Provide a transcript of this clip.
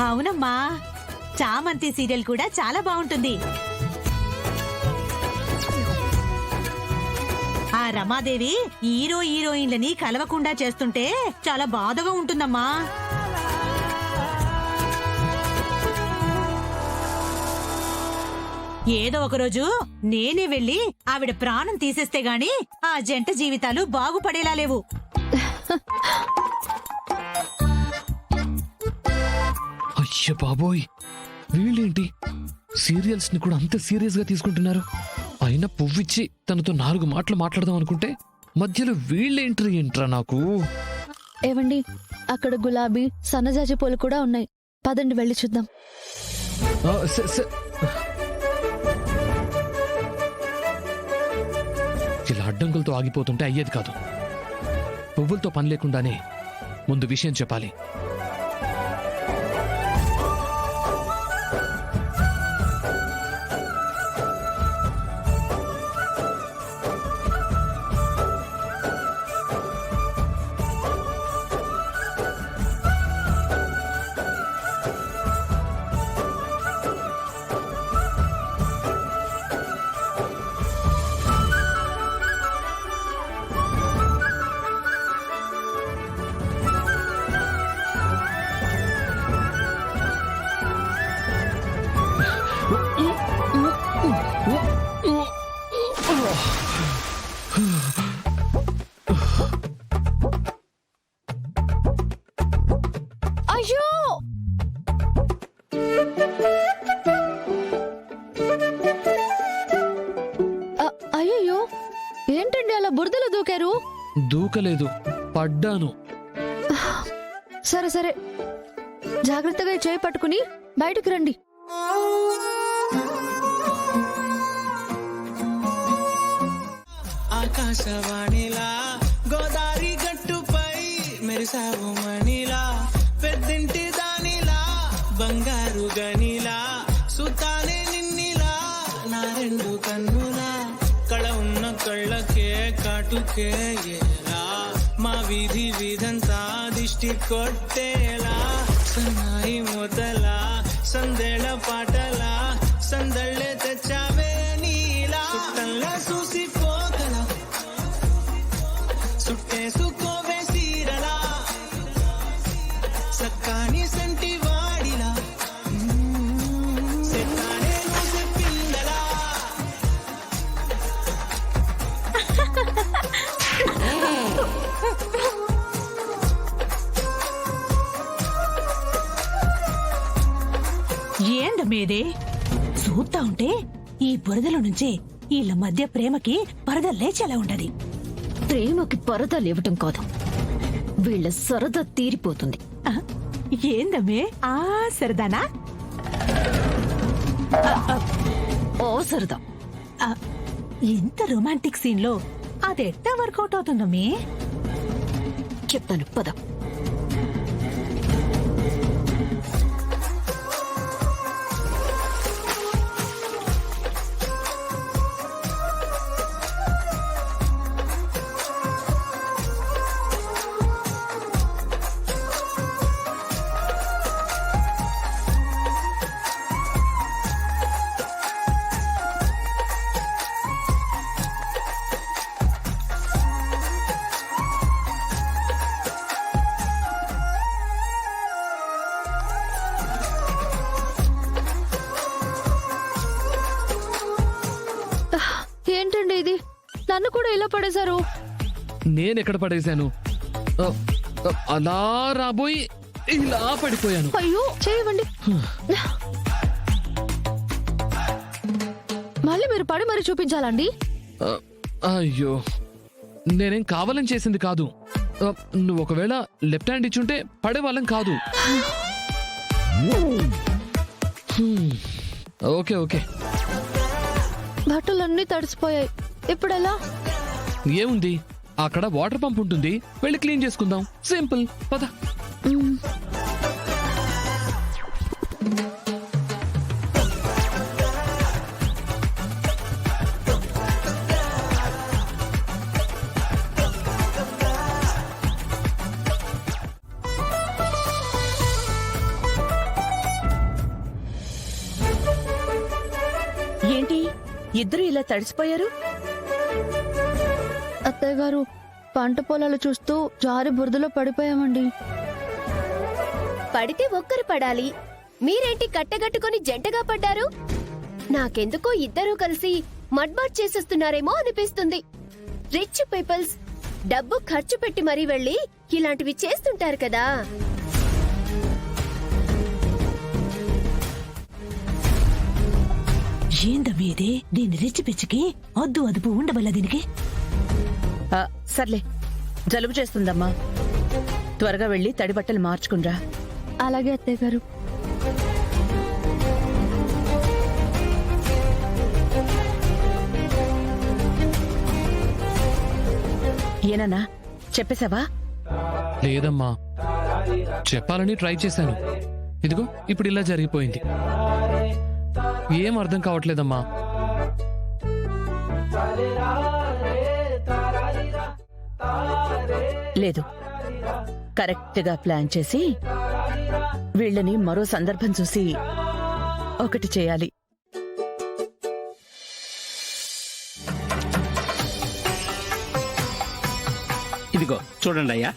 అవునమ్మా, చామంతి సీరియల్ కూడా చాలా బాగుంటుంది. ఆ రమాదేవి హీరోయిన్లని కలవకుండా చేస్తుంటే చాలా బాధగా ఉంటుందమ్మా. ఏదో ఒకరోజు నేనే వెళ్లి ఆవిడ ప్రాణం తీసేస్తే గాని ఆ జంట జీవితాలు బాగుపడేలా లేవు. అయ్య బాబోయ్, వీళ్ళేంటి సీరియల్స్ ని కూడా అంత సీరియస్ గా తీసుకుంటున్నారు? అయినా పువ్విచ్చి తనతో 4 మాటలు మాట్లాడదాం అనుకుంటే మధ్యలో వీళ్ళేంట్రీ ఏంట్రా నాకు. ఏవండి, అక్కడ గులాబీ సన్నజాజి పూలు కూడా ఉన్నాయి. పదండి వెళ్ళి చూద్దాం. ఇలా అడ్డంకులతో ఆగిపోతుంటే అయ్యేది కాదు. పువ్వులతో పని లేకుండానే ముందు విషయం చెప్పాలి. అయ్యో, అయ్యో, ఏంటండి అలా బురదలో దూకారు? దూకలేదు, పడ్డాను. సరే సరే, జాగ్రత్తగా చేయి పట్టుకుని బయటకు రండి. ఆకాశవాణిలా గోదావరి గట్టుపై మెరిసావు మణిలా, పెద్దింటి దానిలా బంగారు గనిలా, సుతానే నిన్నిలా నా 2 కన్నులా, కళ ఉన్న కళ్ళకే కాటుకే ఎలా, మా వీధి వీధంతా దిష్టి కొట్టేలా, సన్నాయి మొదలా సందేళ పాటలా సందళ్ళే తెచ్చావే నీలా, చుట్టంలా చూసిపోగల సుట్టేసుకోవే సీరలా, సక్కాని సంటి వాడిలా సెట్టానే నువ్వు పిల్లలా. ఏందమ్మేదే చూస్తా ఉంటే ఈ బురదలో నుంచే వీళ్ళ మధ్య ప్రేమకి పరద లేచేలా ఉండదు. ప్రేమకి పరద లేవటం కాదు, వీళ్ళ సరదా తీరిపోతుంది. ఏందమ్మే ఆ సరదానా? ఓ సరదా, ఇంత రొమాంటిక్ సీన్ లో అదెట్టా వర్కౌట్ అవుతుందమ్మే? చెప్తాను పద. ఏంటండి ఇది, నన్ను కూడా ఇలా పడేశారు? నేనెక్కడ పడేశాను? అలా రాబోయి ఇలా పడిపోయాను. అయ్యో, చేయవండి. మళ్ళీ మీరు పడి మరి చూపించాలండి? అయ్యో, నేనేం కావాలని చేసింది కాదు. నువ్వు ఒకవేళ లెఫ్ట్ హ్యాండ్ ఇచ్చుంటే పడేవాళ్ళం కాదు. Okay okay. బట్టలన్నీ తడిసిపోయాయి, ఇప్పుడెలా? ఏముంది, అక్కడ వాటర్ పంప్ ఉంటుంది, వెళ్ళి క్లీన్ చేసుకుందాం. సింపుల్, పద. ఇద్దరు ఇలా తడిసిపోయారు? అత్తయ్య గారు, పంట పొలాలు చూస్తూ జారి బురదలో పడిపోయామండి. పడితే ఒక్కరు పడాలి, మీరేంటి కట్టగట్టుకొని జంటగా పడ్డారు? నాకెందుకో ఇద్దరూ కలిసి మడ్బాట్ చేసేస్తున్నారేమో అనిపిస్తుంది. రిచ్ పీపుల్స్ డబ్బు ఖర్చు పెట్టి మరీ వెళ్ళి ఇలాంటివి చేస్తుంటారు కదా. ఏందమ్మీ ఇది? దీని రిచి పిచ్చికి అద్దు అదుపు ఉండవల్ల దీనికి. సర్లే, జలుబు చేస్తుందమ్మా. త్వరగా వెళ్ళి తడి బట్టలు మార్చుకునిరా. అలాగే అత్తయ్య గారు. ఏనన్నా, చెప్పేశావా? లేదమ్మా, చెప్పాలని ట్రై చేశాను. ఇదిగో ఇప్పుడు ఇలా జరిగిపోయింది. ఏం అర్థం కావట్లేదమ్మా. లేదు, కరెక్ట్ గా ప్లాన్ చేసి వీళ్ళని మరో సందర్భం చూసి ఒకటి చేయాలి. ఇదిగో చూడండి అయ్యా.